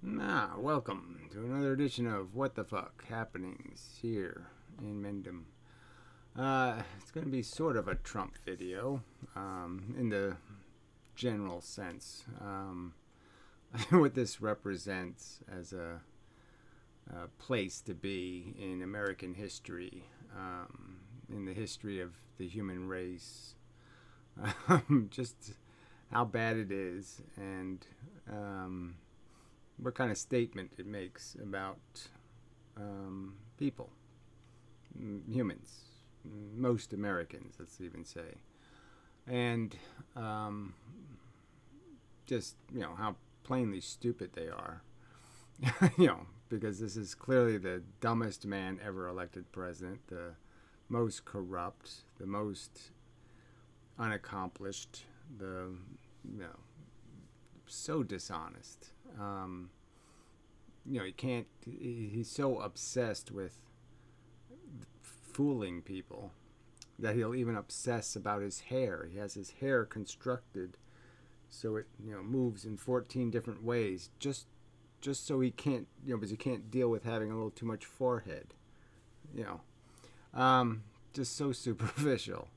Welcome to another edition of What the Fuck Happenings here in Mendham. It's going to be sort of a Trump video, in the general sense. What this represents as a place to be in American history, in the history of the human race. Just how bad it is, and what kind of statement it makes about people, humans, most Americans, let's even say, and just, how plainly stupid they are, because this is clearly the dumbest man ever elected president, the most corrupt, the most unaccomplished, the, so dishonest. He's so obsessed with fooling people that he'll even obsess about his hair. He has his hair constructed so it, moves in 14 different ways, just so he can't, because he can't deal with having a little too much forehead, just so superficial.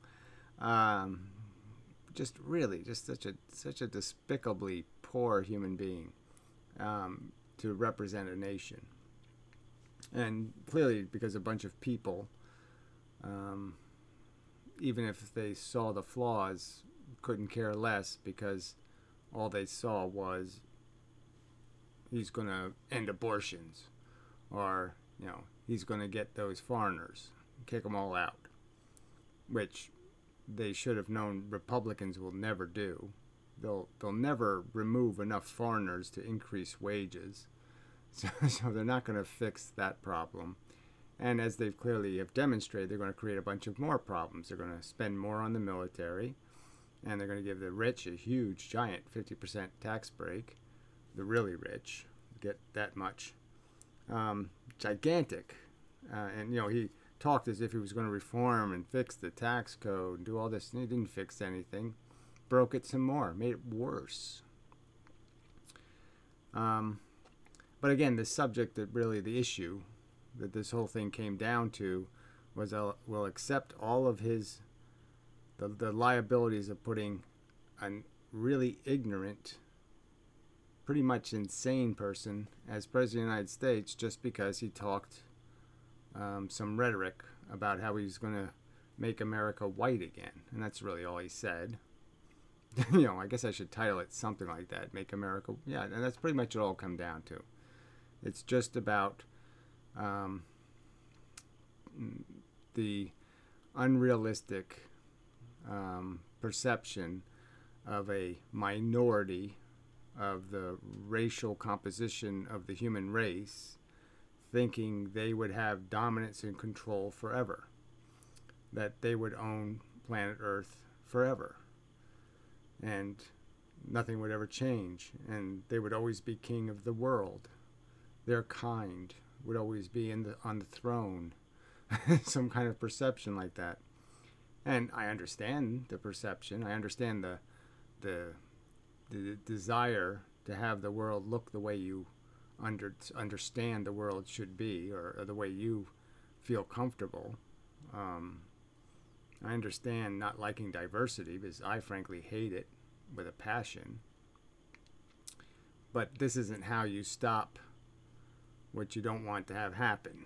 Just such a despicably poor human being, to represent a nation. And clearly, because a bunch of people, even if they saw the flaws, couldn't care less, because all they saw was he's going to end abortions, or he's going to get those foreigners, kick them all out, which they should have known Republicans will never do. They'll never remove enough foreigners to increase wages, so they're not going to fix that problem. And as they clearly have demonstrated, they're going to create a bunch of more problems. They're going to spend more on the military, and they're going to give the rich a huge, giant 50% tax break. The really rich get that much, gigantic, and he talked as if he was going to reform and fix the tax code and do all this, and he didn't fix anything. Broke it some more, made it worse. But again, the subject, that really the issue that this whole thing came down to was, will accept all of his, the liabilities of putting a really ignorant, pretty much insane person as President of the United States, just because he talked some rhetoric about how he's going to make America white again. And that's really all he said. I guess I should title it something like that. Make America... Yeah, and that's pretty much what it all come down to. It's just about the unrealistic perception of a minority of the racial composition of the human race, thinking they would have dominance and control forever, that they would own planet Earth forever, and nothing would ever change, and they would always be king of the world. Their kind would always be on the throne. Some kind of perception like that. And I understand the perception. I understand the desire to have the world look the way you understand the world should be, or the way you feel comfortable. I understand not liking diversity, because I frankly hate it with a passion. But this isn't how you stop what you don't want to have happen.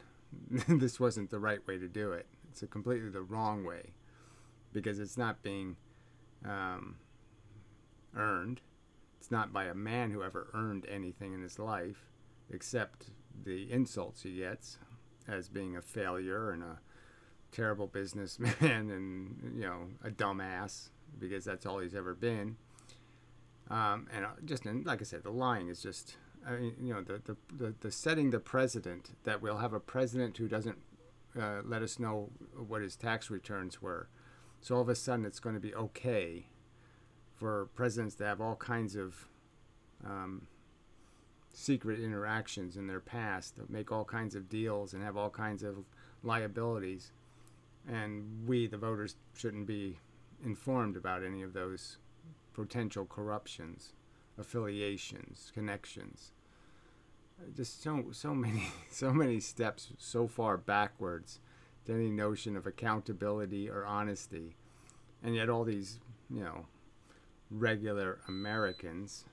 This wasn't the right way to do it. It's completely the wrong way, because it's not being earned. It's not by a man who ever earned anything in his life, except the insults he gets as being a failure and a terrible businessman and, a dumbass, because that's all he's ever been. And like I said, the lying is just, the setting the precedent that we'll have a president who doesn't let us know what his tax returns were. So all of a sudden it's going to be okay for presidents to have all kinds of secret interactions in their past, to make all kinds of deals and have all kinds of liabilities. And we, the voters, shouldn't be informed about any of those potential corruptions, affiliations, connections. just so many so many steps so far backwards to any notion of accountability or honesty, and yet all these, you know, regular Americans,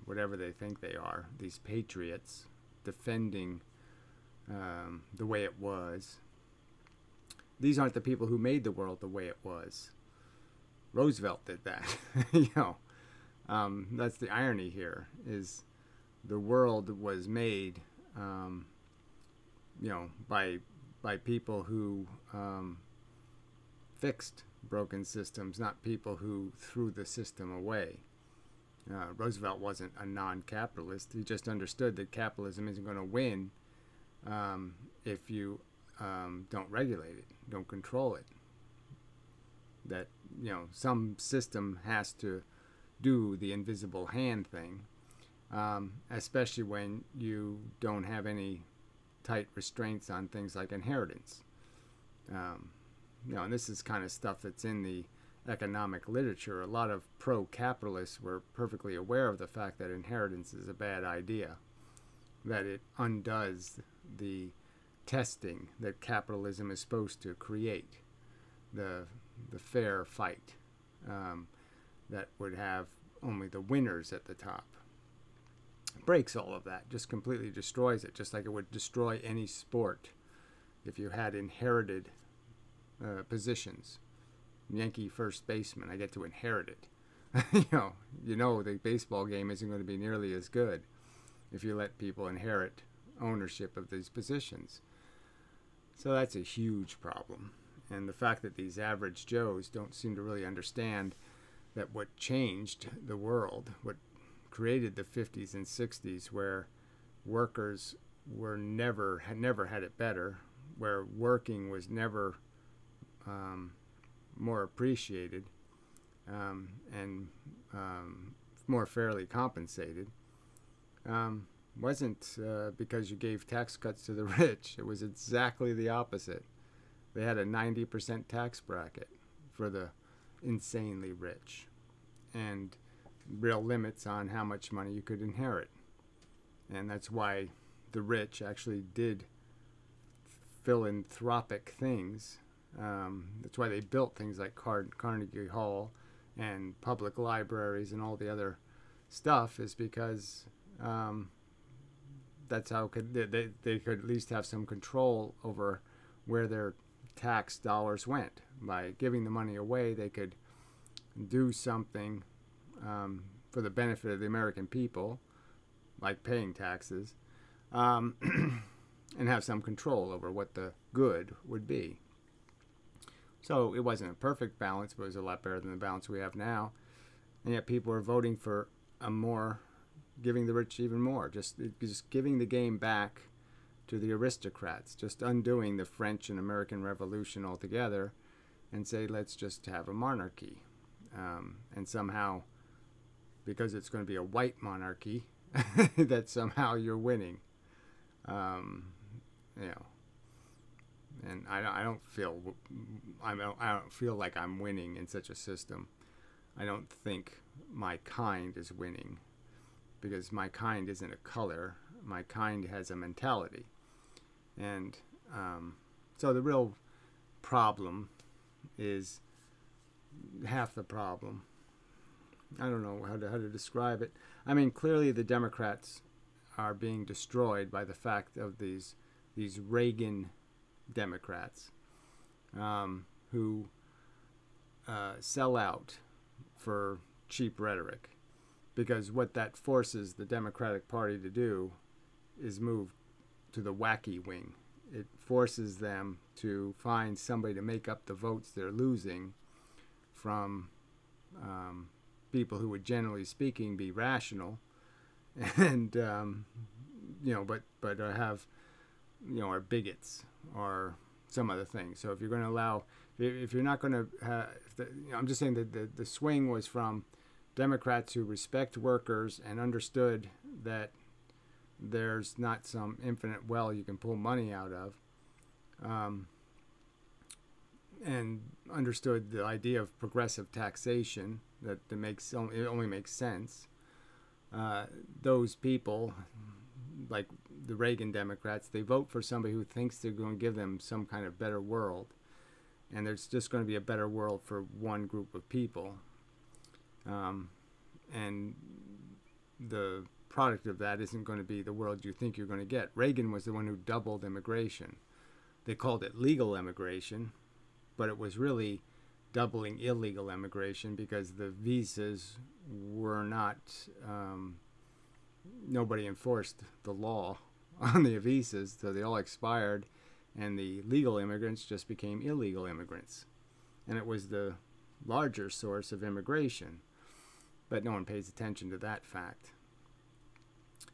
whatever they think they are, these patriots defending the way it was. These aren't the people who made the world the way it was. Roosevelt did that. You know, that's the irony here, is the world was made, you know, by people who fixed broken systems, not people who threw the system away. Roosevelt wasn't a non-capitalist. He just understood that capitalism isn't going to win if you don't regulate it, don't control it. That, you know, some system has to do the invisible hand thing, especially when you don't have any tight restraints on things like inheritance. You know, and this is kind of stuff that's in the economic literature. A lot of pro-capitalists were perfectly aware of the fact that inheritance is a bad idea, that it undoes the testing that capitalism is supposed to create, the fair fight that would have only the winners at the top. Breaks all of that, just completely destroys it, just like it would destroy any sport if you had inherited positions. Yankee first baseman, I get to inherit it. you know the baseball game isn't going to be nearly as good if you let people inherit ownership of these positions. So that's a huge problem. And the fact that these average Joes don't seem to really understand that what changed the world, what created the 50s and 60s, where workers were never had it better, where working was never more appreciated and more fairly compensated, wasn't because you gave tax cuts to the rich. It was exactly the opposite. They had a 90% tax bracket for the insanely rich, and real limits on how much money you could inherit. And that's why the rich actually did philanthropic things. That's why they built things like Carnegie Hall and public libraries and all the other stuff, is because that's how they could at least have some control over where their tax dollars went. By giving the money away, they could do something for the benefit of the American people, like paying taxes, and have some control over what the good would be. So it wasn't a perfect balance, but it was a lot better than the balance we have now. And yet people are voting for a more, giving the rich even more, just giving the game back to the aristocrats, just undoing the French and American Revolution altogether, and say, let's just have a monarchy. And somehow, because it's going to be a white monarchy, that somehow you're winning. You know, and I don't feel like I'm winning in such a system. I don't think my kind is winning, because my kind isn't a color. My kind has a mentality. And so the real problem is half the problem. I don't know how to describe it. I mean, clearly the Democrats are being destroyed by the fact of these Reagan Democrats who sell out for cheap rhetoric, because what that forces the Democratic Party to do is move to the wacky wing. It forces them to find somebody to make up the votes they're losing from people who would, generally speaking, be rational, and you know, but have, you know, are bigots or some other thing. So if you're going to allow, if you're not going to, you know, I'm just saying that the swing was from Democrats who respect workers and understood that there's not some infinite well you can pull money out of, and understood the idea of progressive taxation, that it only makes sense. Those people like the Reagan Democrats, they vote for somebody who thinks they're going to give them some kind of better world. And there's just going to be a better world for one group of people. And the product of that isn't going to be the world you think you're going to get. Reagan was the one who doubled immigration. They called it legal immigration, but it was really doubling illegal immigration because the visas were not, nobody enforced the law on the visas, so they all expired, and the legal immigrants just became illegal immigrants. And it was the larger source of immigration, but no one pays attention to that fact.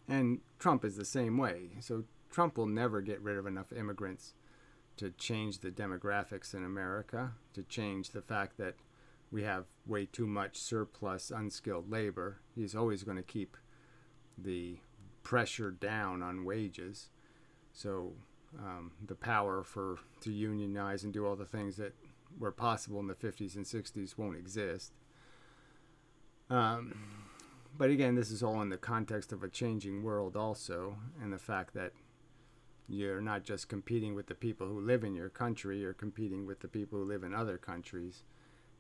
And Trump is the same way. So Trump will never get rid of enough immigrants to change the demographics in America, to change the fact that we have way too much surplus unskilled labor. He's always going to keep the pressure down on wages. So the power to unionize and do all the things that were possible in the 50s and 60s won't exist. But again, this is all in the context of a changing world also, and the fact that you're not just competing with the people who live in your country, you're competing with the people who live in other countries.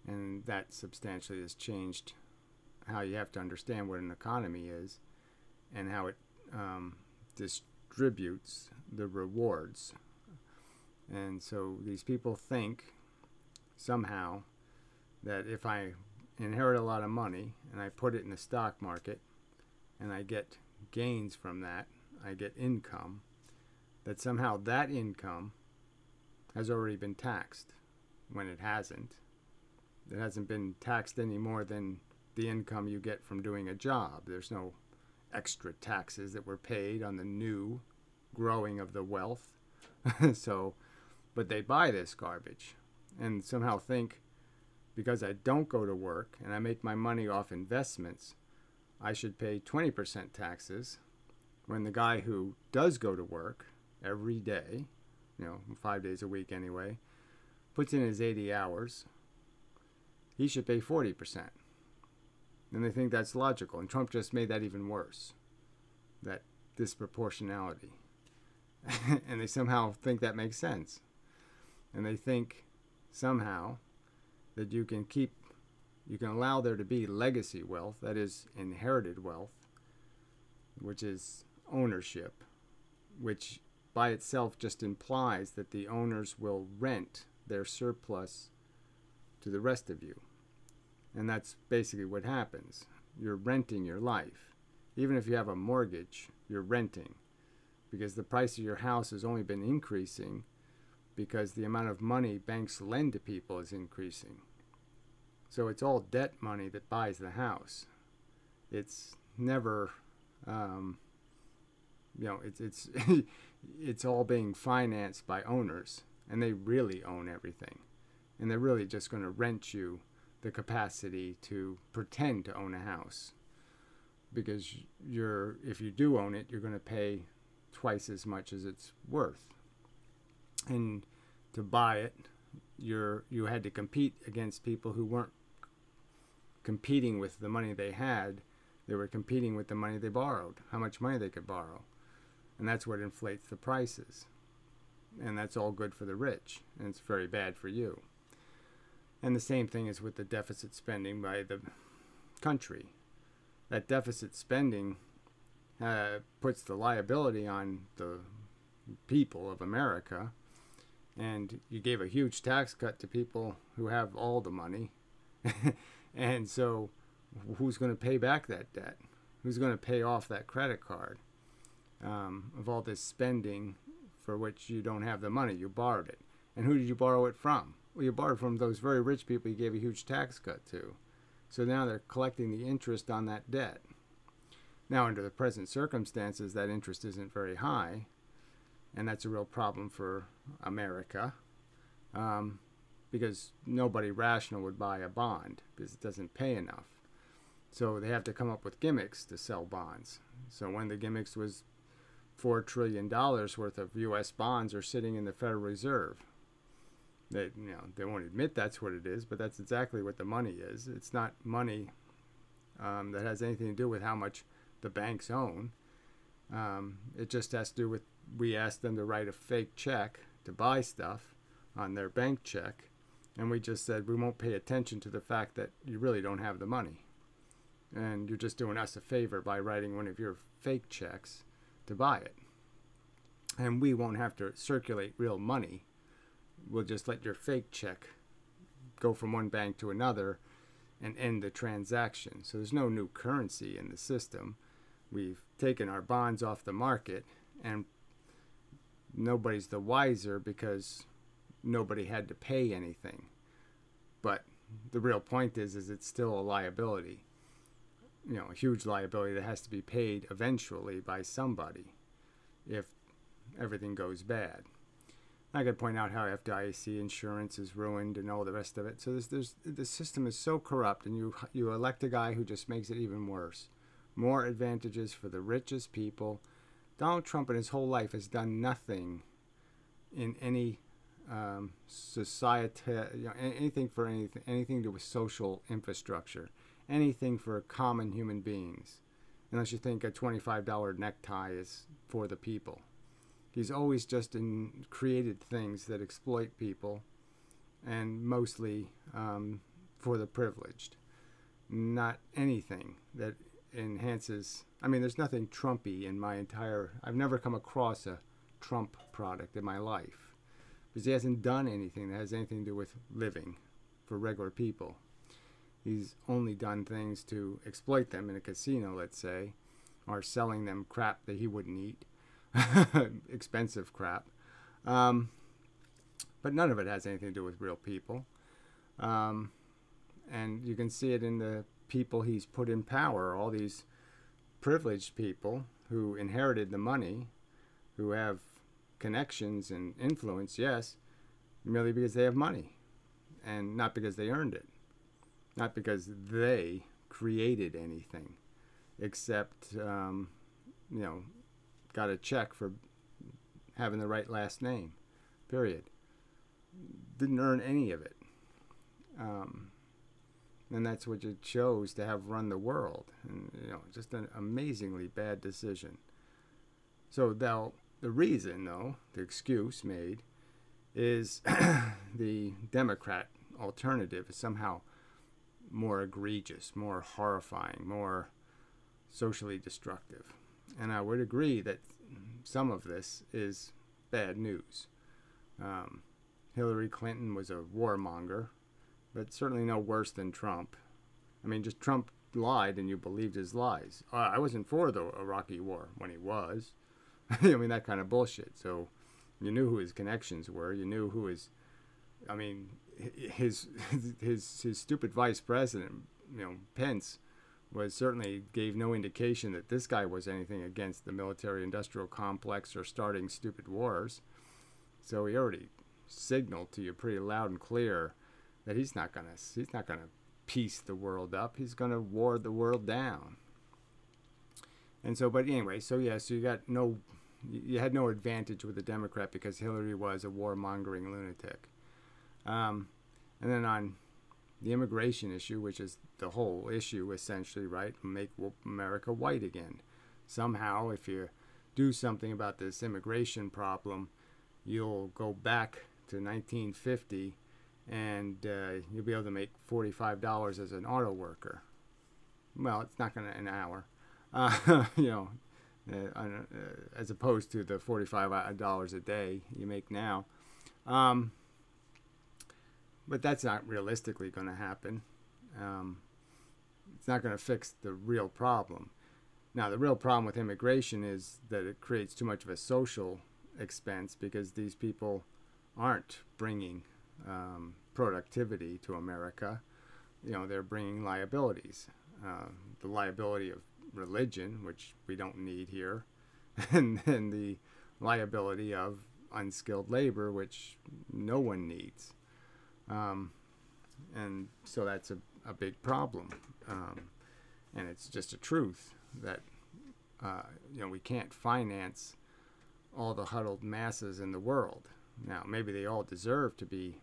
And that substantially has changed how you have to understand what an economy is and how it distributes the rewards. And so these people think somehow that if I inherit a lot of money and I put it in the stock market and I get gains from that, I get income, that somehow that income has already been taxed, when it hasn't. It hasn't been taxed any more than the income you get from doing a job. There's no extra taxes that were paid on the new growing of the wealth. But they buy this garbage and somehow think, because I don't go to work and I make my money off investments, I should pay 20% taxes, when the guy who does go to work every day, 5 days a week anyway, puts in his 80 hours, he should pay 40%. And they think that's logical. And Trump just made that even worse, that disproportionality. And they somehow think that makes sense. And they think somehow that you can allow there to be legacy wealth, that is inherited wealth, which is ownership, which by itself just implies that the owners will rent their surplus to the rest of you. And that's basically what happens. You're renting your life. Even if you have a mortgage, you're renting, because the price of your house has only been increasing because the amount of money banks lend to people is increasing. So it's all debt money that buys the house. It's never, it's all being financed by owners, and they really own everything. And they're really just going to rent you the capacity to pretend to own a house. Because if you do own it, you're going to pay twice as much as it's worth. And to buy it, you had to compete against people who weren't competing with the money they had. They were competing with the money they borrowed, how much money they could borrow. And that's what inflates the prices. And that's all good for the rich, and it's very bad for you. And the same thing is with the deficit spending by the country. That deficit spending puts the liability on the people of America, and you gave a huge tax cut to people who have all the money. And so who's going to pay back that debt? Who's going to pay off that credit card of all this spending for which you don't have the money? You borrowed it. And who did you borrow it from? Well, you borrowed from those very rich people you gave a huge tax cut to. So now they're collecting the interest on that debt. Now, under the present circumstances, that interest isn't very high, and that's a real problem for America, because nobody rational would buy a bond because it doesn't pay enough. So they have to come up with gimmicks to sell bonds. So one of the gimmicks was $4 trillion worth of U.S. bonds are sitting in the Federal Reserve. They won't admit that's what it is, but that's exactly what the money is. It's not money that has anything to do with how much the banks own. It just has to do with, we asked them to write a fake check to buy stuff on their bank check, and we just said we won't pay attention to the fact that you really don't have the money. And you're just doing us a favor by writing one of your fake checks to buy it. And we won't have to circulate real money. We'll just let your fake check go from one bank to another and end the transaction. So there's no new currency in the system. We've taken our bonds off the market, and nobody's the wiser because nobody had to pay anything. But the real point is it's still a liability. You know, a huge liability that has to be paid eventually by somebody if everything goes bad. I could point out how FDIC insurance is ruined and all the rest of it. So the system is so corrupt, and you elect a guy who just makes it even worse. More advantages for the richest people. Donald Trump in his whole life has done nothing in any society, you know, anything for anything to do with social infrastructure, anything for common human beings, unless you think a $25 necktie is for the people. He's always just created things that exploit people, and mostly for the privileged. Not anything that enhances. I mean, there's nothing Trumpy in my entire. I've never come across a Trump product in my life, because he hasn't done anything that has anything to do with living for regular people. He's only done things to exploit them in a casino, let's say, or selling them crap that he wouldn't eat. Expensive crap. But none of it has anything to do with real people. And you can see it in the people he's put in power, all these privileged people who inherited the money, who have connections and influence, yes, merely because they have money, and not because they earned it. Not because they created anything, except, you know, got a check for having the right last name, period. Didn't earn any of it. And that's what you chose to have run the world. And, you know, just an amazingly bad decision. So the reason, though, the excuse made, is the Democrat alternative is somehow more egregious, more horrifying, more socially destructive. And I would agree that some of this is bad news. Hillary Clinton was a warmonger, but certainly no worse than Trump. I mean, just Trump lied and you believed his lies. I wasn't for the Iraqi war when he was. I mean, that kind of bullshit. So you knew who his connections were. You knew who his, I mean, his stupid vice president, you know, Pence, certainly gave no indication that this guy was anything against the military-industrial complex or starting stupid wars. So he already signaled to you pretty loud and clear that he's not gonna piece the world up. He's gonna war the world down. And so, but anyway, so yeah, so you had no advantage with the Democrat because Hillary was a warmongering lunatic. And then on the immigration issue, which is the whole issue essentially, right? Make America white again. Somehow, if you do something about this immigration problem, you'll go back to 1950 and you'll be able to make $45 as an auto worker. Well, it's not going to an hour, you know, as opposed to the $45 a day you make now. But that's not realistically going to happen. It's not going to fix the real problem. Now, the real problem with immigration is that it creates too much of a social expense because these people aren't bringing productivity to America. You know, they're bringing liabilities. The liability of religion, which we don't need here, and then the liability of unskilled labor, which no one needs. And so that's a big problem. And it's just a truth that, you know, we can't finance all the huddled masses in the world. Now, maybe they all deserve to be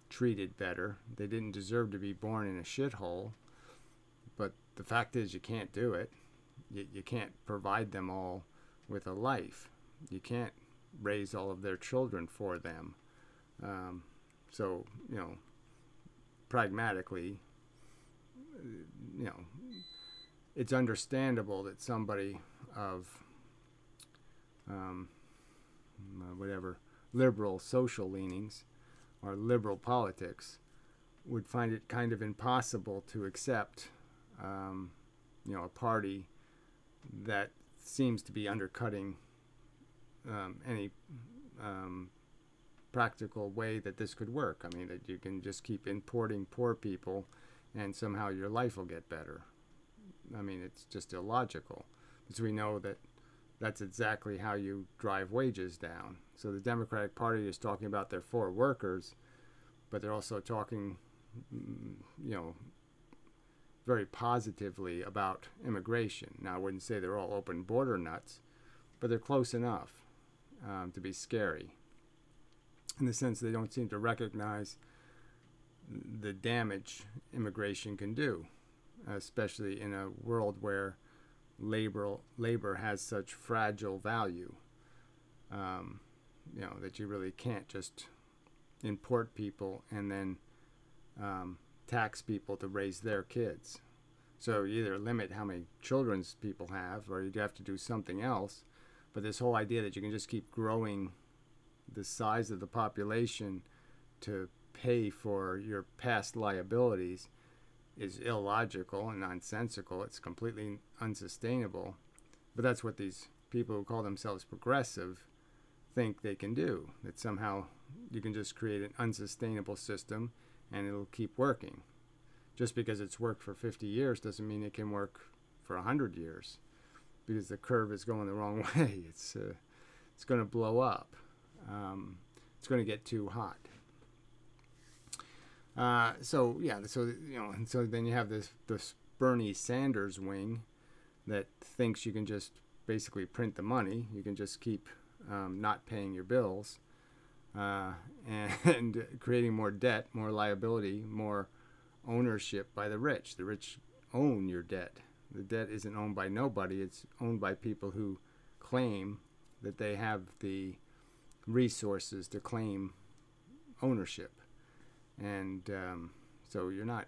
treated better. They didn't deserve to be born in a shithole. But the fact is you can't do it. You can't provide them all with a life. You can't raise all of their children for them. So, you know, pragmatically, you know, it's understandable that somebody of whatever liberal social leanings or liberal politics would find it kind of impossible to accept, you know, a party that seems to be undercutting any practical way that this could work. I mean, that you can just keep importing poor people and somehow your life will get better. I mean, it's just illogical, because we know that that's exactly how you drive wages down. So the Democratic Party is talking about their for workers, but they're also talking, you know, very positively about immigration. Now, I wouldn't say they're all open border nuts, but they're close enough to be scary, in the sense they don't seem to recognize the damage immigration can do, especially in a world where labor has such fragile value, you know, that you really can't just import people and then tax people to raise their kids. So you either limit how many children people have, or you have to do something else. But this whole idea that you can just keep growing the size of the population to pay for your past liabilities is illogical and nonsensical. It's completely unsustainable. But that's what these people who call themselves progressive think they can do, that somehow you can just create an unsustainable system and it'll keep working. Just because it's worked for 50 years doesn't mean it can work for 100 years, because the curve is going the wrong way. It's going to blow up. It's going to get too hot. So yeah, so you know, and so then you have this Bernie Sanders wing that thinks you can just basically print the money. You can just keep not paying your bills, and creating more debt, more liability, more ownership by the rich. The rich own your debt. The debt isn't owned by nobody. It's owned by people who claim that they have the resources to claim ownership. And so you're not,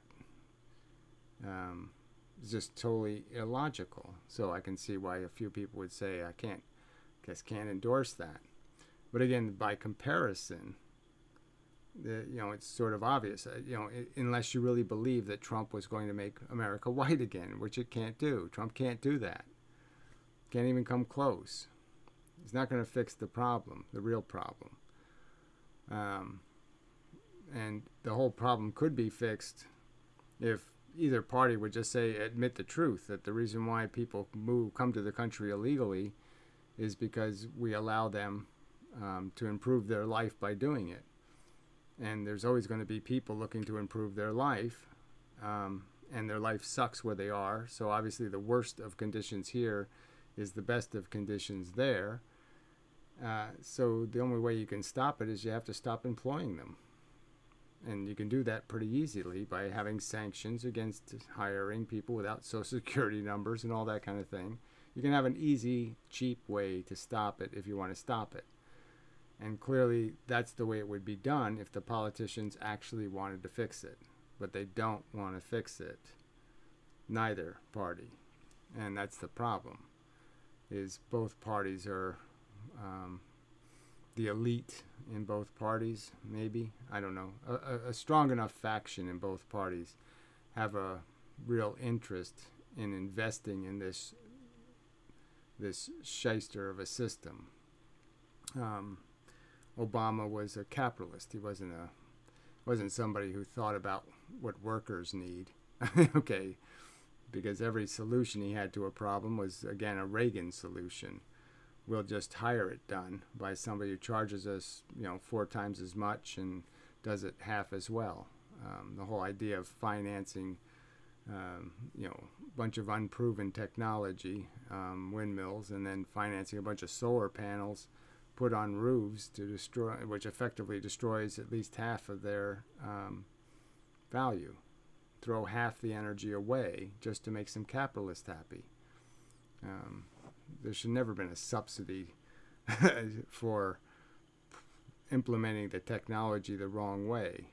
it's just totally illogical. So I can see why a few people would say, I can't endorse that. But again, by comparison, you know, it's sort of obvious, you know, unless you really believe that Trump was going to make America white again, which it can't do. Trump can't do that. Can't even come close. He's not going to fix the problem, the real problem. And the whole problem could be fixed if either party would just admit the truth, that the reason why people come to the country illegally is because we allow them to improve their life by doing it. And there's always going to be people looking to improve their life, and their life sucks where they are. So obviously the worst of conditions here is the best of conditions there. So the only way you can stop it is you have to stop employing them. And you can do that pretty easily by having sanctions against hiring people without social security numbers and all that kind of thing. You can have an easy, cheap way to stop it if you want to stop it. And clearly that's the way it would be done if the politicians actually wanted to fix it. But they don't want to fix it. Neither party. And that's the problem, is both parties are the elite in both parties, maybe. I don't know. A strong enough faction in both parties have a real interest in investing in this shyster of a system. Obama was a capitalist. He wasn't somebody who thought about what workers need. Okay, because every solution he had to a problem was, again, a Reagan solution. We'll just hire it done by somebody who charges us, 4 times as much and does it half as well. The whole idea of financing, a bunch of unproven technology, windmills, and then financing a bunch of solar panels put on roofs to destroy, which effectively destroys at least half of their value. Throw half the energy away just to make some capitalists happy. there should never been a subsidy for implementing the technology the wrong way.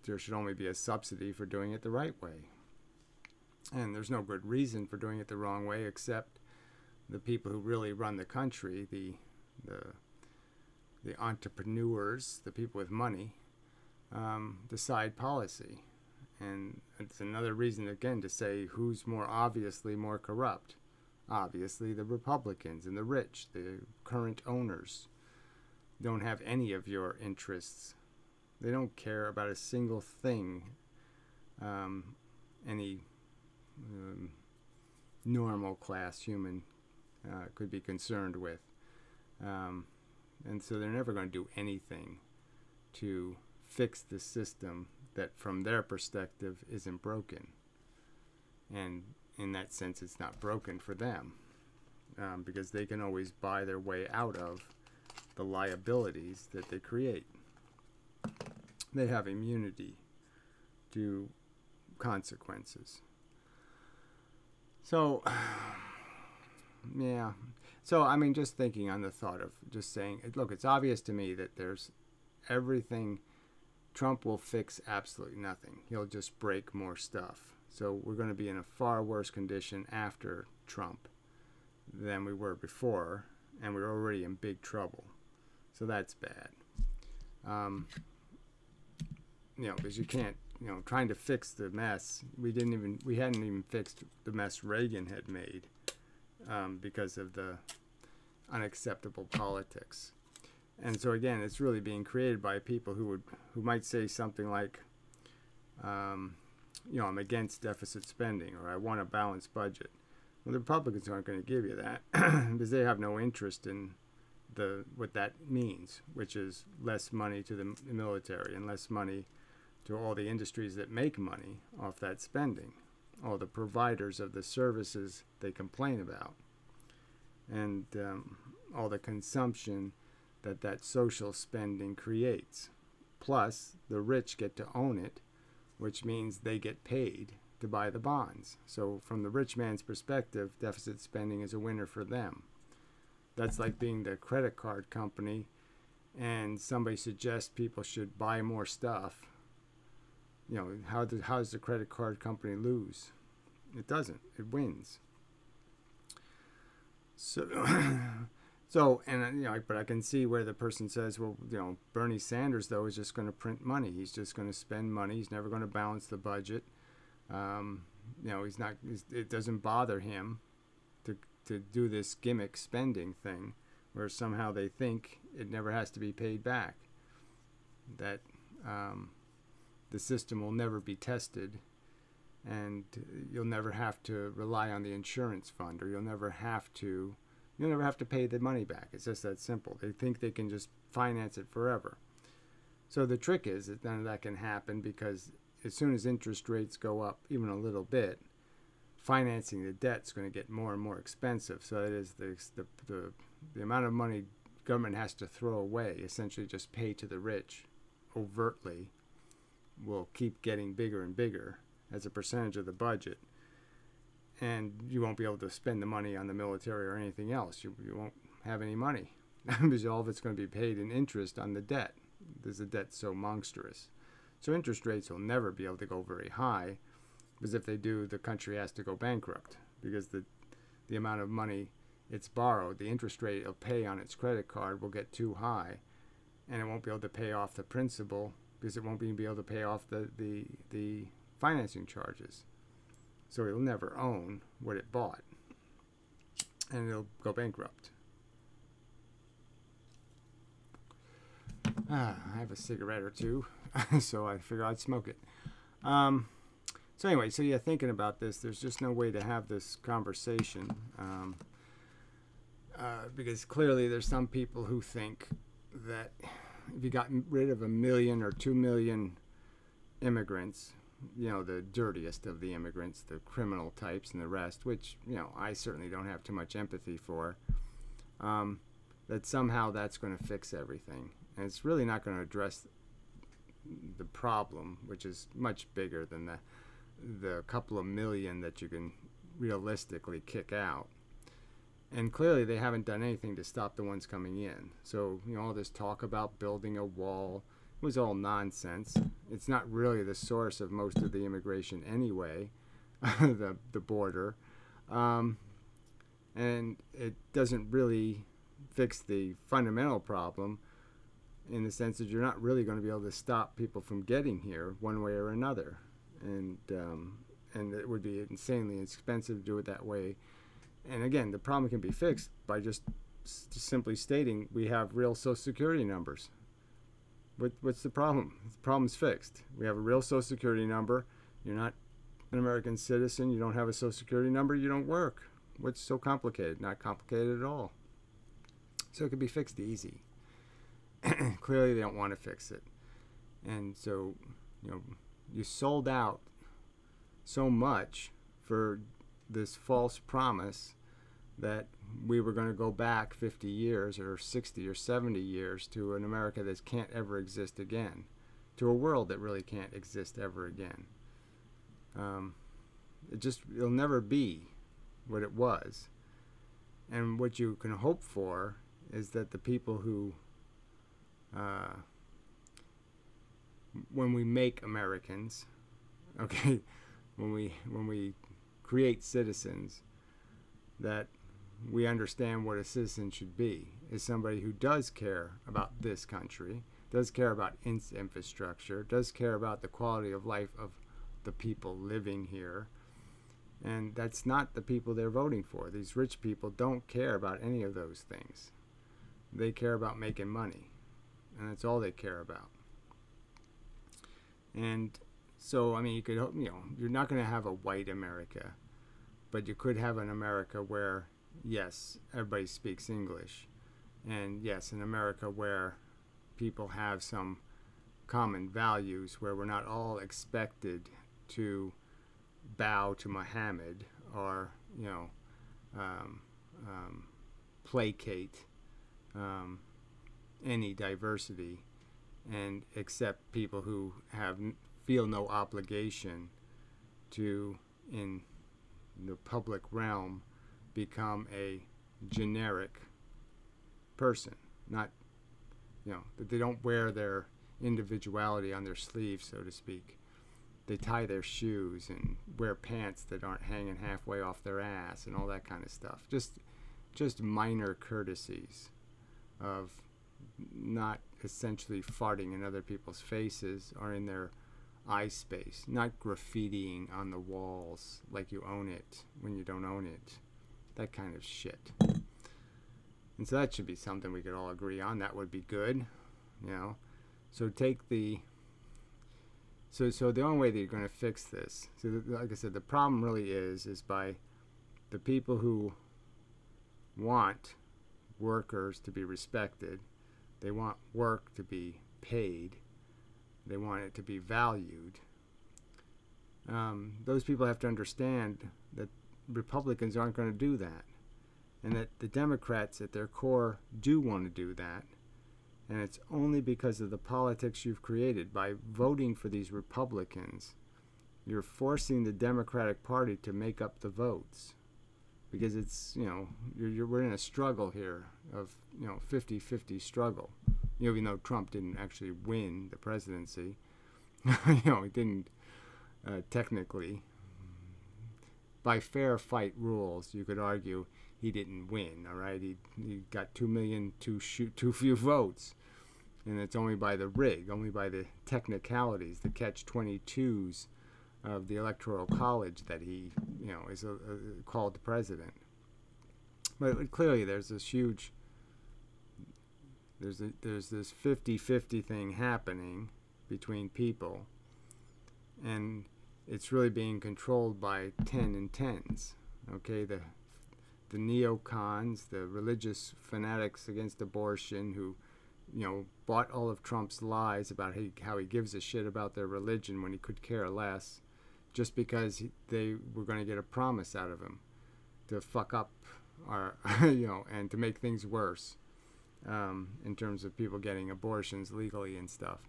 There should only be a subsidy for doing it the right way. And there's no good reason for doing it the wrong way except the people who really run the country, the entrepreneurs, the people with money, decide policy. And it's another reason, again, to say who's more obviously more corrupt. Obviously, the Republicans and the rich, the current owners, don't have any of your interests. They don't care about a single thing any normal class human could be concerned with. And so they're never going to do anything to fix the system that from their perspective isn't broken. And in that sense, it's not broken for them, because they can always buy their way out of the liabilities that they create. They have immunity to consequences. So, yeah. So, I mean, just thinking on the thought of just saying, look, it's obvious to me that there's everything. Trump will fix absolutely nothing. He'll just break more stuff. So we're going to be in a far worse condition after Trump than we were before, and we're already in big trouble. So that's bad. Because you can't, trying to fix the mess. We hadn't even fixed the mess Reagan had made because of the unacceptable politics. And so again, it's really being created by people who might say something like, I'm against deficit spending, or I want a balanced budget. Well, the Republicans aren't going to give you that because they have no interest in what that means, which is less money to the military and less money to all the industries that make money off that spending, all the providers of the services they complain about, and all the consumption that social spending creates. Plus, the rich get to own it, which means they get paid to buy the bonds. So from the rich man's perspective, deficit spending is a winner for them. That's like being the credit card company and somebody suggests people should buy more stuff. How does the credit card company lose? It doesn't. It wins. But I can see where the person says, well, Bernie Sanders, though, is just going to print money. He's just going to spend money. He's never going to balance the budget. He's not. It doesn't bother him to do this gimmick spending thing, where somehow they think it never has to be paid back. That the system will never be tested, and you'll never have to rely on the insurance fund, or you'll never have to pay the money back. It's just that simple. They think they can just finance it forever. So the trick is that none of that can happen, because as soon as interest rates go up even a little bit, financing the debt is going to get more and more expensive. So that is the amount of money government has to throw away, essentially just pay to the rich overtly, will keep getting bigger and bigger as a percentage of the budget. And you won't be able to spend the money on the military or anything else. You won't have any money because all of it's going to be paid in interest on the debt. There's a debt so monstrous. So interest rates will never be able to go very high, because if they do, the country has to go bankrupt, because the amount of money it's borrowed, the interest rate it'll pay on its credit card will get too high, and it won't be able to pay off the principal, because it won't be able to pay off the financing charges. So it'll never own what it bought, and it'll go bankrupt. I have a cigarette or two, so I figured I'd smoke it. So anyway, thinking about this, there's just no way to have this conversation, because clearly there's some people who think that if you got rid of 1 million or 2 million immigrants, the dirtiest of the immigrants, the criminal types and the rest, which, I certainly don't have too much empathy for, that somehow that's going to fix everything. And it's really not going to address the problem, which is much bigger than the couple of million that you can realistically kick out. And clearly they haven't done anything to stop the ones coming in. So, all this talk about building a wall was all nonsense. It's not really the source of most of the immigration anyway, the border. And it doesn't really fix the fundamental problem, in the sense that you're not really going to be able to stop people from getting here one way or another. And it would be insanely expensive to do it that way. And again, the problem can be fixed by just simply stating we have real Social Security numbers. What's the problem? The problem's fixed. We have a real Social Security number. You're not an American citizen. You don't have a Social Security number. You don't work. What's so complicated? Not complicated at all. So it can be fixed easy. Clearly, they don't want to fix it. And so, you sold out so much for this false promise that we were going to go back 50 years or 60 or 70 years to an America that can't ever exist again, to a world that really can't exist ever again. It'll never be what it was. And what you can hope for is that the people who, when we make Americans, okay, when we create citizens, that we understand what a citizen should be, is somebody who does care about this country, does care about its infrastructure, does care about the quality of life of the people living here. And that's not the people they're voting for. These rich people don't care about any of those things. They care about making money, and that's all they care about. And so, you could, you're not going to have a white America, but you could have an America where, yes, everybody speaks English, and yes, an America where people have some common values, where we're not all expected to bow to Muhammad or, placate any diversity and accept people who feel no obligation to, in the public realm, become a generic person. Not, that they don't wear their individuality on their sleeve, so to speak. They tie their shoes and wear pants that aren't hanging halfway off their ass and all that kind of stuff. Just minor courtesies of not essentially farting in other people's faces or in their eye space, not graffitiing on the walls like you own it when you don't own it, that kind of shit. And so that should be something we could all agree on. That would be good, So take the so the only way that you're going to fix this, so like I said, the problem really is by the people who want workers to be respected. They want work to be paid. They want it to be valued. Those people have to understand that Republicans aren't going to do that, and that the Democrats at their core do want to do that. And it's only because of the politics you've created. By voting for these Republicans, you're forcing the Democratic Party to make up the votes. Because it's, we're in a struggle here of, 50-50 struggle. Even though Trump didn't actually win the presidency. He didn't technically. By fair fight rules, you could argue he didn't win, all right? He got 2 million too few votes. And it's only by the rig, only by the technicalities, the catch-22s of the Electoral College that he, is called the president. But clearly there's this huge, there's this 50-50 thing happening between people, and it's really being controlled by 10 and 10s, okay? The neocons, the religious fanatics against abortion who, bought all of Trump's lies about how he gives a shit about their religion when he could care less, just because they were going to get a promise out of him to fuck up our, and to make things worse in terms of people getting abortions legally and stuff.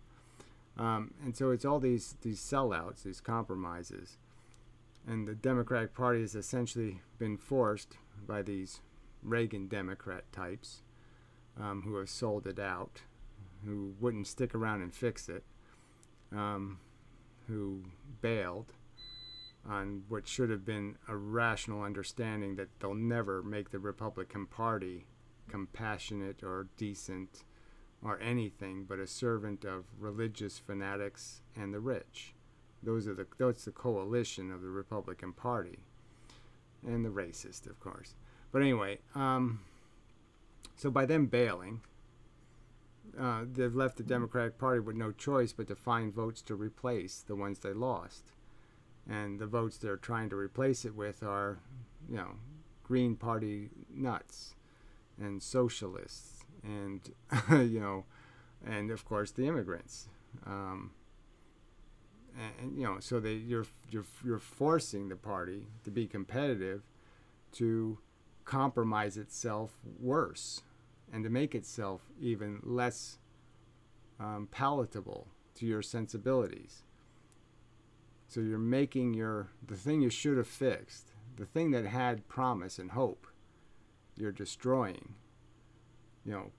And so it's all these sellouts, these compromises. And the Democratic Party has essentially been forced by these Reagan Democrat types who have sold it out, who wouldn't stick around and fix it, who bailed on what should have been a rational understanding that they'll never make the Republican Party compassionate or decent or anything but a servant of religious fanatics and the rich. That's the coalition of the Republican Party, and the racist, of course. But anyway, so by them bailing, they've left the Democratic Party with no choice but to find votes to replace the ones they lost. And the votes they're trying to replace it with are, Green Party nuts and socialists and, and of course the immigrants. So you're forcing the party to be competitive, to compromise itself worse, and to make itself even less palatable to your sensibilities. So you're making the thing you should have fixed, the thing that had promise and hope, you're destroying,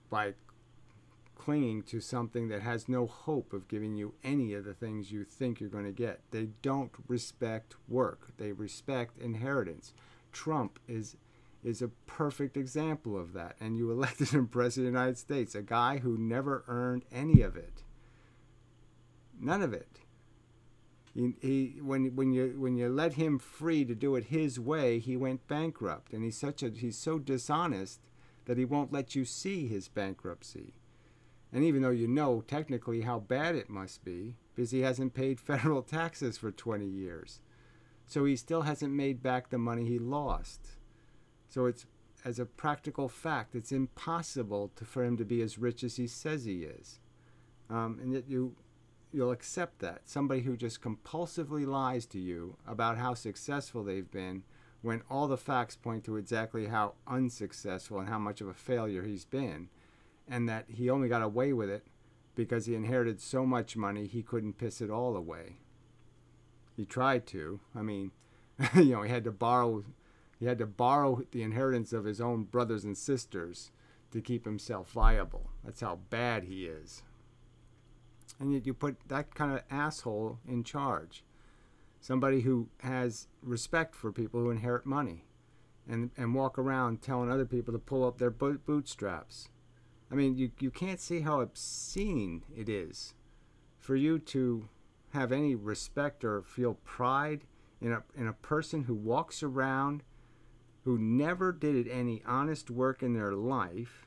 by clinging to something that has no hope of giving you any of the things you think you're going to get. They don't respect work. They respect inheritance. Trump is a perfect example of that. And you elected him president of the United States, a guy who never earned any of it. None of it. When you let him free to do it his way, he went bankrupt. And he's so dishonest that he won't let you see his bankruptcy. And even though you know technically how bad it must be, because he hasn't paid federal taxes for 20 years. So he still hasn't made back the money he lost. So it's, as a practical fact, it's impossible for him to be as rich as he says he is. And yet you'll accept that. Somebody who just compulsively lies to you about how successful they've been when all the facts point to exactly how unsuccessful and how much of a failure he's been. And that he only got away with it because he inherited so much money he couldn't piss it all away. He tried to. I mean, he had to borrow the inheritance of his own brothers and sisters to keep himself viable. That's how bad he is. And yet you put that kind of asshole in charge. Somebody who has respect for people who inherit money and walk around telling other people to pull up their bootstraps. I mean, you can't see how obscene it is for you to have any respect or feel pride in a person who walks around, who never did any honest work in their life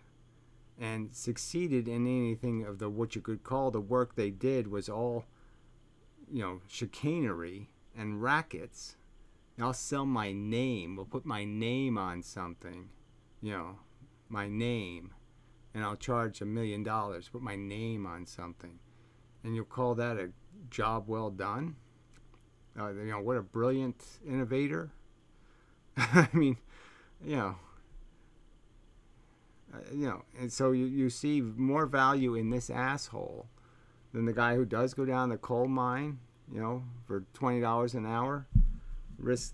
and succeeded in anything of what you could call the work they did was all, chicanery and rackets. I'll sell my name. We'll put my name on something, my name. And I'll charge $1 million, put my name on something. And you'll call that a job well done? What a brilliant innovator. I mean, and so you see more value in this asshole than the guy who does go down the coal mine, for $20 an hour, risk,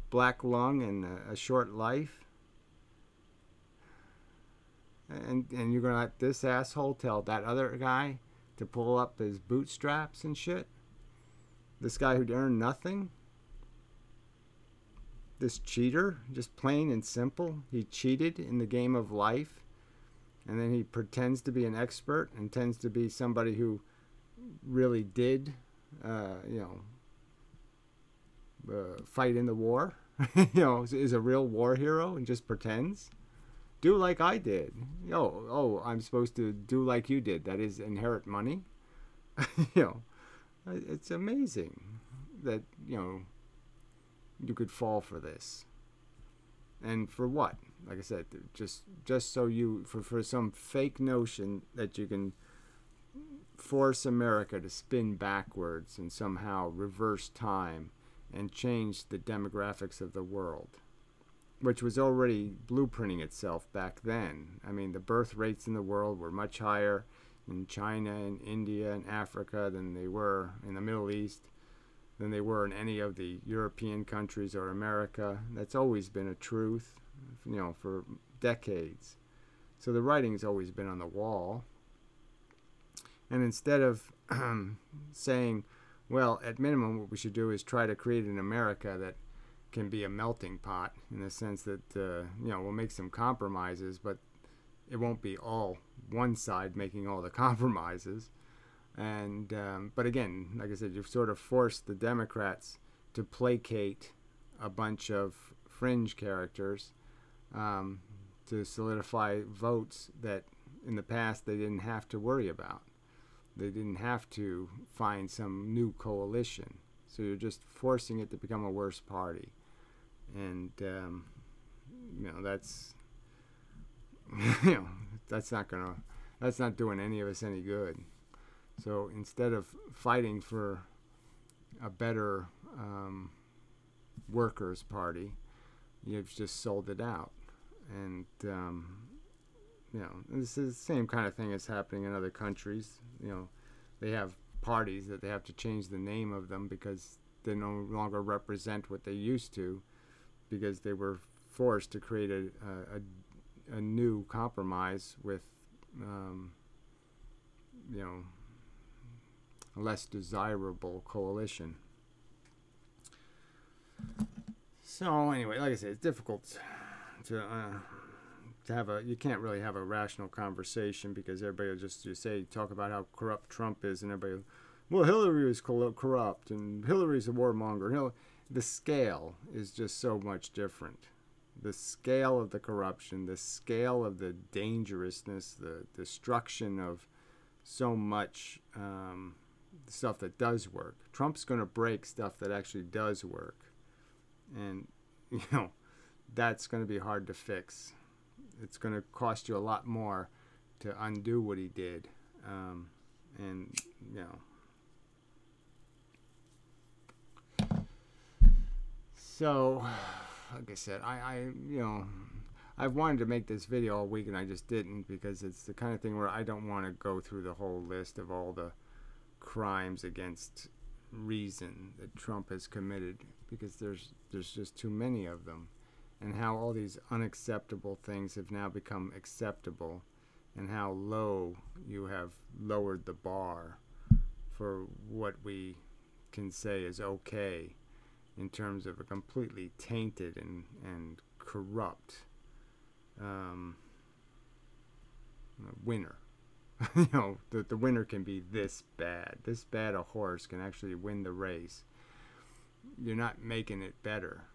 black lung and a short life. And you're going to let this asshole tell that other guy to pull up his bootstraps and shit? This guy who'd earned nothing? This cheater? Just plain and simple. He cheated in the game of life. And then he pretends to be an expert and tends to be somebody who really did, fight in the war. Is a real war hero and just pretends. Do like I did. I'm supposed to do like you did. That is, inherit money. It's amazing that, you could fall for this. And for what? Like I said, just so for some fake notion that you can force America to spin backwards and somehow reverse time and change the demographics of the world, which was already blueprinting itself back then. I mean, the birth rates in the world were much higher in China and India and Africa than they were in the Middle East. than they were in any of the European countries or America. That's always been a truth, you know, for decades. So the writing's always been on the wall. And instead of saying, well, at minimum, what we should do is try to create an America that can be a melting pot, in the sense that, you know, we'll make some compromises, but it won't be all one side making all the compromises. And but again, like I said, you've sort of forced the Democrats to placate a bunch of fringe characters to solidify votes that in the past they didn't have to worry about. They didn't have to find some new coalition. So you're just forcing it to become a worse party. And, you know, that's, you know, that's not doing any of us any good. So instead of fighting for a better workers' party, you've just sold it out. And, you know, this is the same kind of thing that's happening in other countries. You know, they have parties that they have to change the name of them because they no longer represent what they used to, because they were forced to create a new compromise with, you know, a less desirable coalition. So anyway, like I said, it's difficult to have you can't really have a rational conversation, because everybody will just talk about how corrupt Trump is, and everybody, well, Hillary is corrupt and Hillary's a warmonger. The scale is just so much different. The scale of the corruption, the scale of the dangerousness, the destruction of so much stuff that does work. Trump's going to break stuff that actually does work. And, you know, that's going to be hard to fix. It's going to cost you a lot more to undo what he did. And, you know. So, like I said, you know, I've wanted to make this video all week and I just didn't, because it's the kind of thing where I don't want to go through the whole list of all the crimes against reason that Trump has committed, because there's just too many of them, and how all these unacceptable things have now become acceptable, and how low you have lowered the bar for what we can say is okay in terms of a completely tainted and corrupt winner. You know, the winner can be this bad. This bad a horse can actually win the race. You're not making it better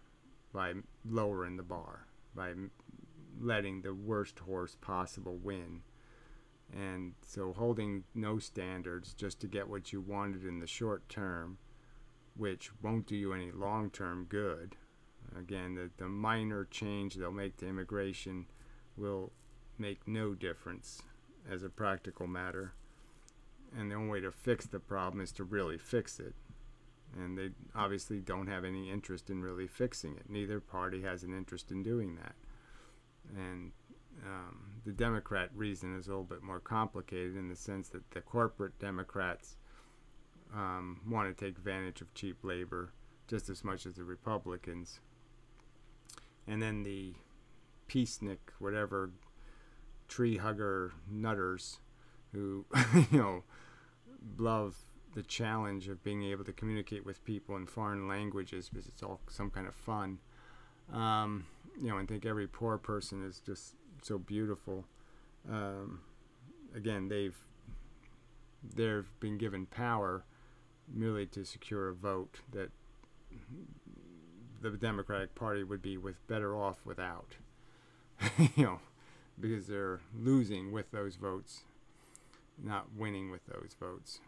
by lowering the bar, by letting the worst horse possible win. And so holding no standards just to get what you wanted in the short term, which won't do you any long-term good. Again, the minor change they'll make to immigration will make no difference as a practical matter. And the only way to fix the problem is to really fix it. And they obviously don't have any interest in really fixing it. Neither party has an interest in doing that. And the Democrat reason is a little bit more complicated, in the sense that the corporate Democrats want to take advantage of cheap labor just as much as the Republicans. And then the peacenik, whatever, tree hugger nutters who, you know, love the challenge of being able to communicate with people in foreign languages because it's all some kind of fun. You know, and think every poor person is just so beautiful. Again, they've been given power merely to secure a vote that the Democratic Party would be better off without. You know, because they're losing with those votes, not winning with those votes.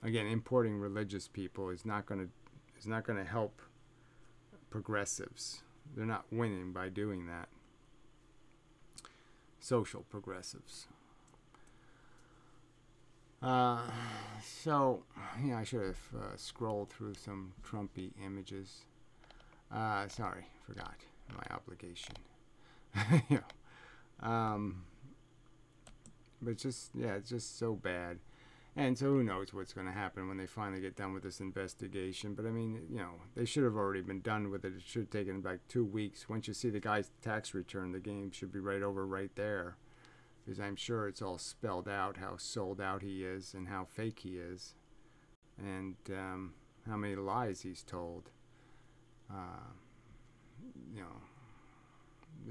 Again, importing religious people is not going to help progressives. They're not winning by doing that. Social progressives. So, yeah, I should have scrolled through some Trumpy images. Sorry, forgot my obligation. You know, but just, yeah, it's just so bad. And so who knows what's going to happen when they finally get done with this investigation. But I mean, they should have already been done with it. It should have taken like 2 weeks. Once you see the guy's tax return, the game should be right over right there. Because I'm sure it's all spelled out how sold out he is and how fake he is. And how many lies he's told.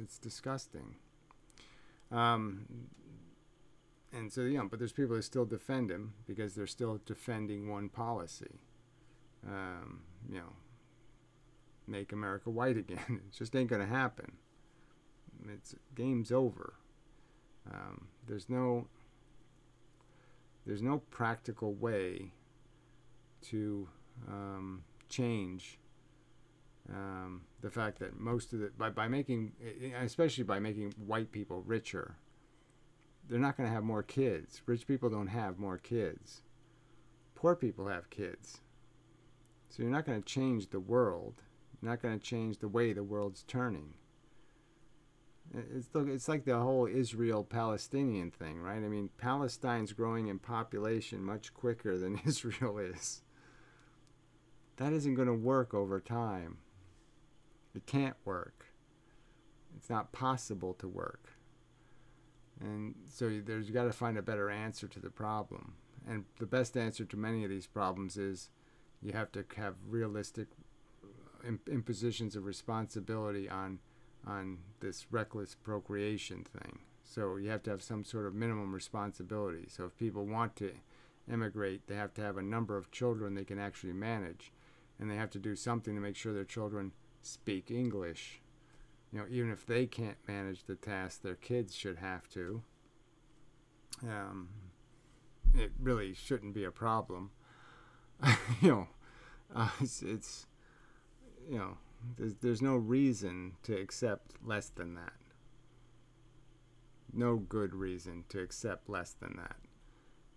It's disgusting. And so, but there's people that still defend him because they're still defending one policy. Make America white again. It just ain't going to happen. Game's over. There's no practical way to change the fact that most of by making, especially by making white people richer, they're not going to have more kids. Rich people don't have more kids. Poor people have kids. So you're not going to change the world. You're not going to change the way the world's turning. It's like the whole Israel-Palestinian thing, right? I mean, Palestine's growing in population much quicker than Israel is. That isn't going to work over time. It can't work. It's not possible to work. And so you got to find a better answer to the problem. And the best answer to many of these problems is you have to have realistic impositions of responsibility on this reckless procreation thing. So you have to have some sort of minimum responsibility. So if people want to immigrate, they have to have a number of children they can actually manage. And they have to do something to make sure their children speak English. Even if they can't manage the task, their kids should have to. It really shouldn't be a problem. There's no reason to accept less than that. No good reason to accept less than that.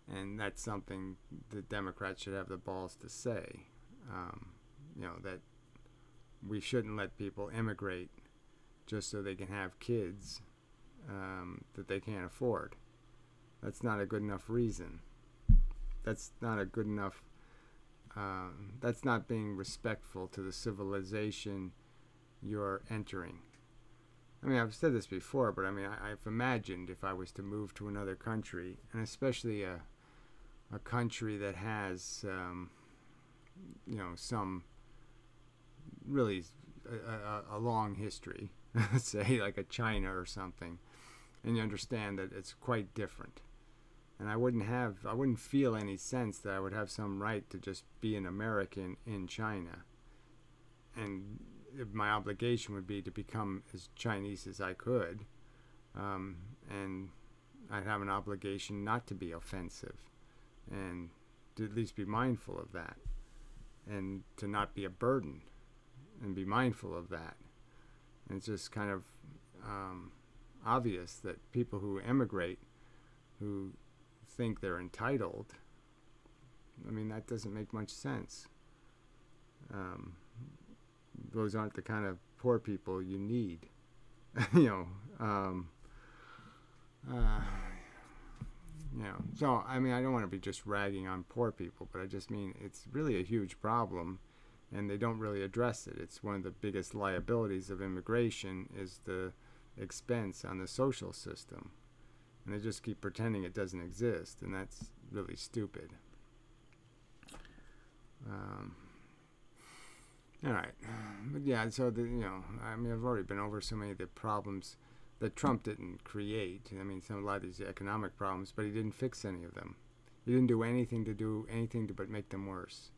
And that's something the Democrats should have the balls to say. That we shouldn't let people immigrate just so they can have kids that they can't afford. That's not a good enough reason. That's not a good enough, that's not being respectful to the civilization you're entering. I mean, I've said this before, but I mean, I've imagined if I was to move to another country, and especially a country that has, some really a long history, say like a China or something, and you understand that it's quite different. And I wouldn't feel any sense that I would have some right to just be an American in China. And my obligation would be to become as Chinese as I could. And I'd have an obligation not to be offensive and to at least be mindful of that. And to not be a burden and be mindful of that. And it's just kind of obvious that people who immigrate, who think they're entitled, I mean, that doesn't make much sense. Those aren't the kind of poor people you need. So I mean, I don't want to be just ragging on poor people, but I just mean it's really a huge problem, and they don't really address it. It's one of the biggest liabilities of immigration is the expense on the social system. And they just keep pretending it doesn't exist, and that's really stupid. All right, but yeah. So I mean, I've already been over so many of the problems that Trump didn't create. I mean, a lot of these economic problems, but he didn't fix any of them. He didn't do anything but make them worse.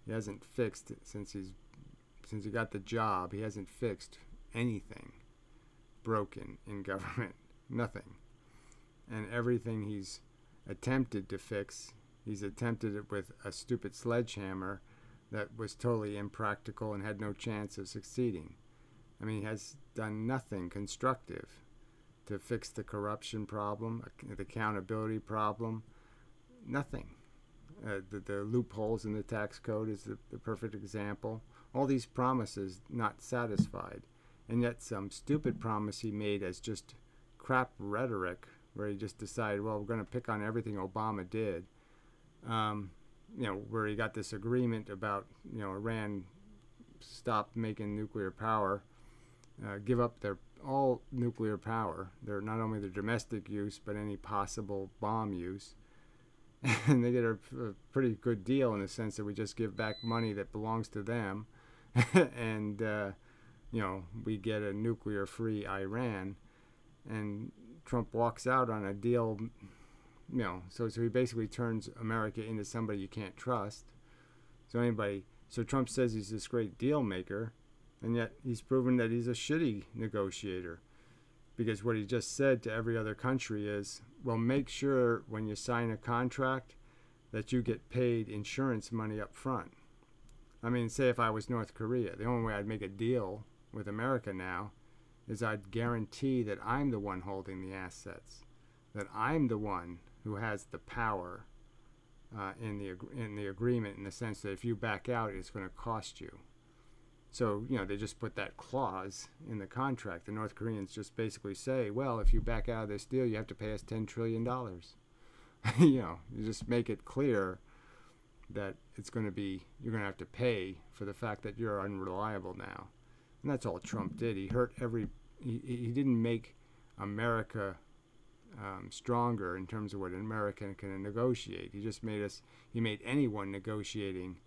He hasn't fixed since he got the job. He hasn't fixed anything broken in government. Nothing. And everything he's attempted to fix, he's attempted it with a stupid sledgehammer that was totally impractical and had no chance of succeeding. I mean, he has done nothing constructive to fix the corruption problem, the accountability problem. Nothing. The loopholes in the tax code is the perfect example. All these promises not satisfied. And yet some stupid promise he made as just crap rhetoric, where he just decided, well, we're going to pick on everything Obama did. You know, where he got this agreement about, you know, Iran stop making nuclear power, give up their all nuclear power. They're not only their domestic use, but any possible bomb use. And they get a pretty good deal in the sense that we just give back money that belongs to them, and you know, we get a nuclear-free Iran. And Trump walks out on a deal, you know, so he basically turns America into somebody you can't trust. So Trump says he's this great deal maker, and yet he's proven that he's a shitty negotiator. Because what he just said to every other country is, well, make sure when you sign a contract that you get paid insurance money up front. I mean, say if I was North Korea, the only way I'd make a deal with America now is I'd guarantee that I'm the one holding the assets, that I'm the one who has the power in the agreement, in the sense that if you back out, it's going to cost you. So, you know, they just put that clause in the contract. The North Koreans just basically say, well, if you back out of this deal, you have to pay us $10 trillion. You know, you just make it clear that it's going to be, you're going to have to pay for the fact that you're unreliable now. And that's all Trump did. He hurt he didn't make America stronger in terms of what an American can negotiate. He just he made anyone negotiating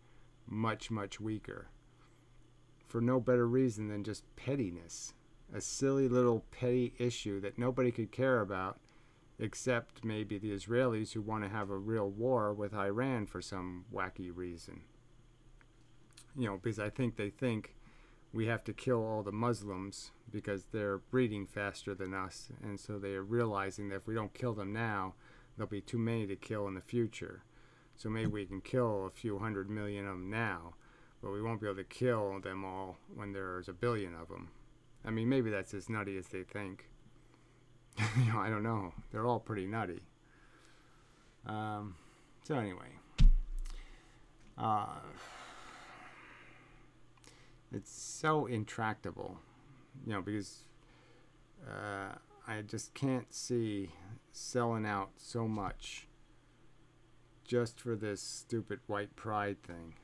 much, much weaker. For no better reason than just pettiness. A silly little petty issue that nobody could care about except maybe the Israelis, who want to have a real war with Iran for some wacky reason. You know, because I think they think we have to kill all the Muslims because they're breeding faster than us, and so they are realizing that if we don't kill them now, there'll be too many to kill in the future. So maybe we can kill a few 100 million of them now, but we won't be able to kill them all when there's a billion of them. I mean, maybe that's as nutty as they think. You know, I don't know. They're all pretty nutty. So anyway, it's so intractable, you know, because I just can't see selling out so much just for this stupid white pride thing.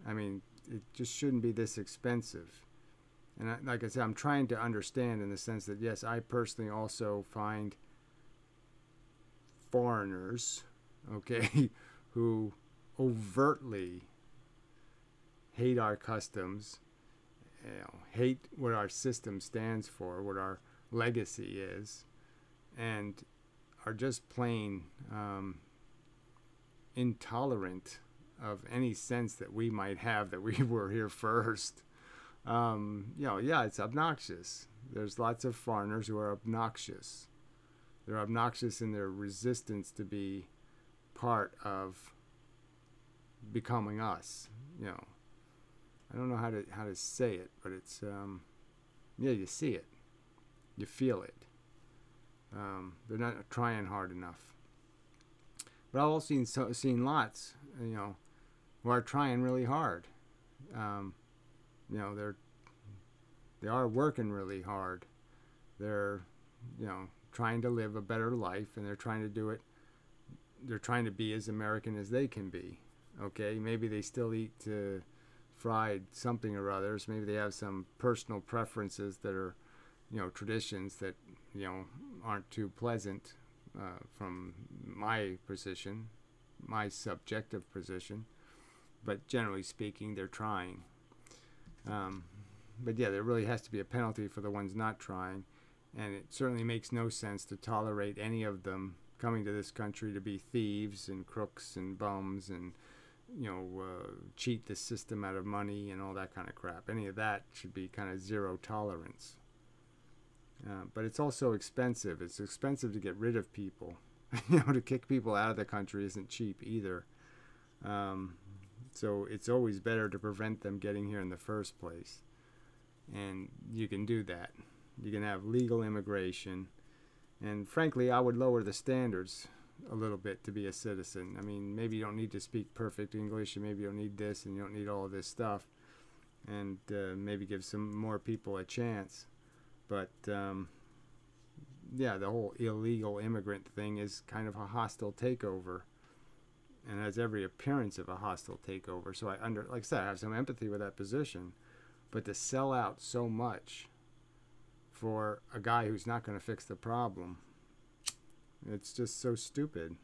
I mean, it just shouldn't be this expensive. And like I said, I'm trying to understand in the sense that, yes, I personally also find foreigners, okay, who overtly hate our customs, you know, hate what our system stands for, what our legacy is, and are just plain intolerant of any sense that we might have that we were here first. You know, yeah, it's obnoxious. There's lots of foreigners who are obnoxious. They're obnoxious in their resistance to be part of becoming us. You know, I don't know how to say it, but it's yeah, you see it, you feel it. They're not trying hard enough. But I've also seen lots, you know, who are trying really hard. You know, they are working really hard. They're, you know, trying to live a better life, and they're trying to do it. They're trying to be as American as they can be. Okay, maybe they still eat fried something or others. Maybe they have some personal preferences that are, you know, traditions that, you know, aren't too pleasant from my position, my subjective position. But generally speaking, they're trying. But yeah, there really has to be a penalty for the ones not trying, and it certainly makes no sense to tolerate any of them coming to this country to be thieves and crooks and bums and, you know, cheat the system out of money and all that kind of crap. Any of that should be kind of zero tolerance. But it's also expensive. It's expensive to get rid of people. You know, to kick people out of the country isn't cheap either. So it's always better to prevent them getting here in the first place. And you can do that. You can have legal immigration. And frankly, I would lower the standards a little bit to be a citizen. I mean, maybe you don't need to speak perfect English, and maybe you don't need this, and you don't need all of this stuff. And maybe give some more people a chance. But yeah, the whole illegal immigrant thing is kind of a hostile takeover. and has every appearance of a hostile takeover. So like I said, I have some empathy with that position, but to sell out so much for a guy who's not going to fix the problem, it's just so stupid.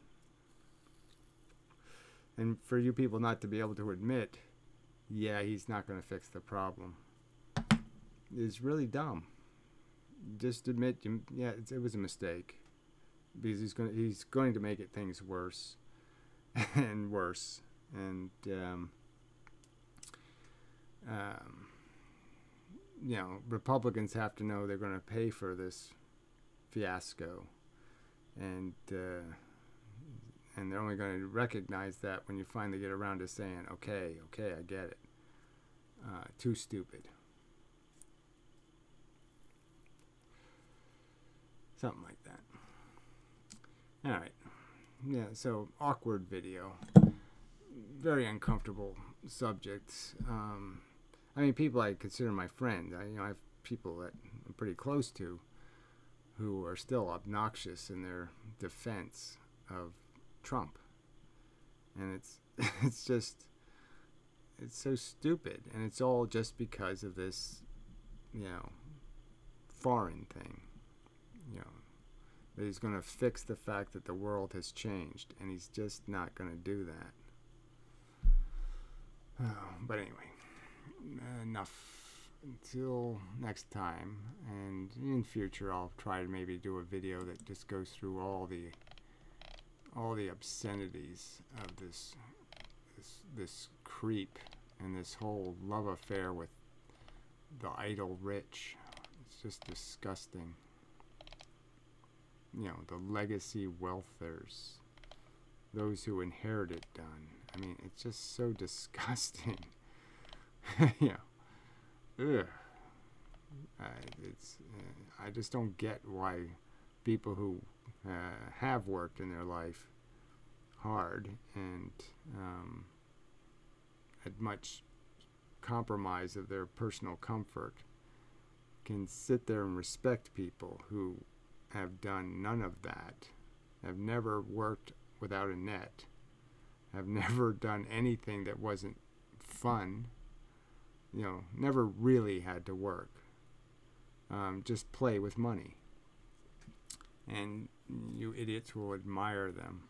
And for you people not to be able to admit, yeah, he's not going to fix the problem, is really dumb. Just admit, yeah, it was a mistake, because he's going to make it things worse and worse. And you know, Republicans have to know they're going to pay for this fiasco, and they're only going to recognize that when you finally get around to saying, okay, I get it. Too stupid. Something like that. All right. Yeah, so awkward video. Very uncomfortable subjects. I mean, people I consider my friends. I have people that I'm pretty close to who are still obnoxious in their defense of Trump. And it's just, it's so stupid. And it's all just because of this, you know, foreign thing. You know, that he's going to fix the fact that the world has changed, and he's just not going to do that. But anyway, enough until next time, and in future I'll try to maybe do a video that just goes through all the obscenities of this creep and this whole love affair with the idle rich. It's just disgusting. You know, the legacy wealthers, those who inherit it done. I mean, it's just so disgusting. You know, ugh. I just don't get why people who have worked in their life hard and at much compromise of their personal comfort can sit there and respect people who have done none of that, have never worked without a net, have never done anything that wasn't fun, you know, never really had to work, just play with money. And you idiots will admire them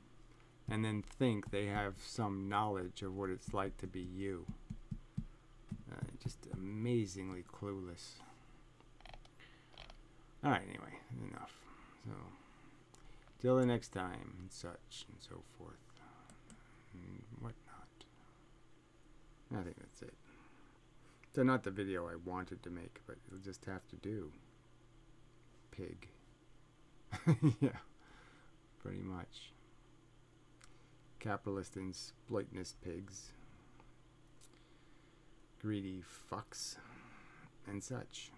and then think they have some knowledge of what it's like to be you. Just amazingly clueless. Alright, anyway, enough. So, till the next time, and such, and so forth, and whatnot. I think that's it. So not the video I wanted to make, but you'll just have to do. Pig. Yeah, pretty much. Capitalist exploitinous pigs. Greedy fucks, and such.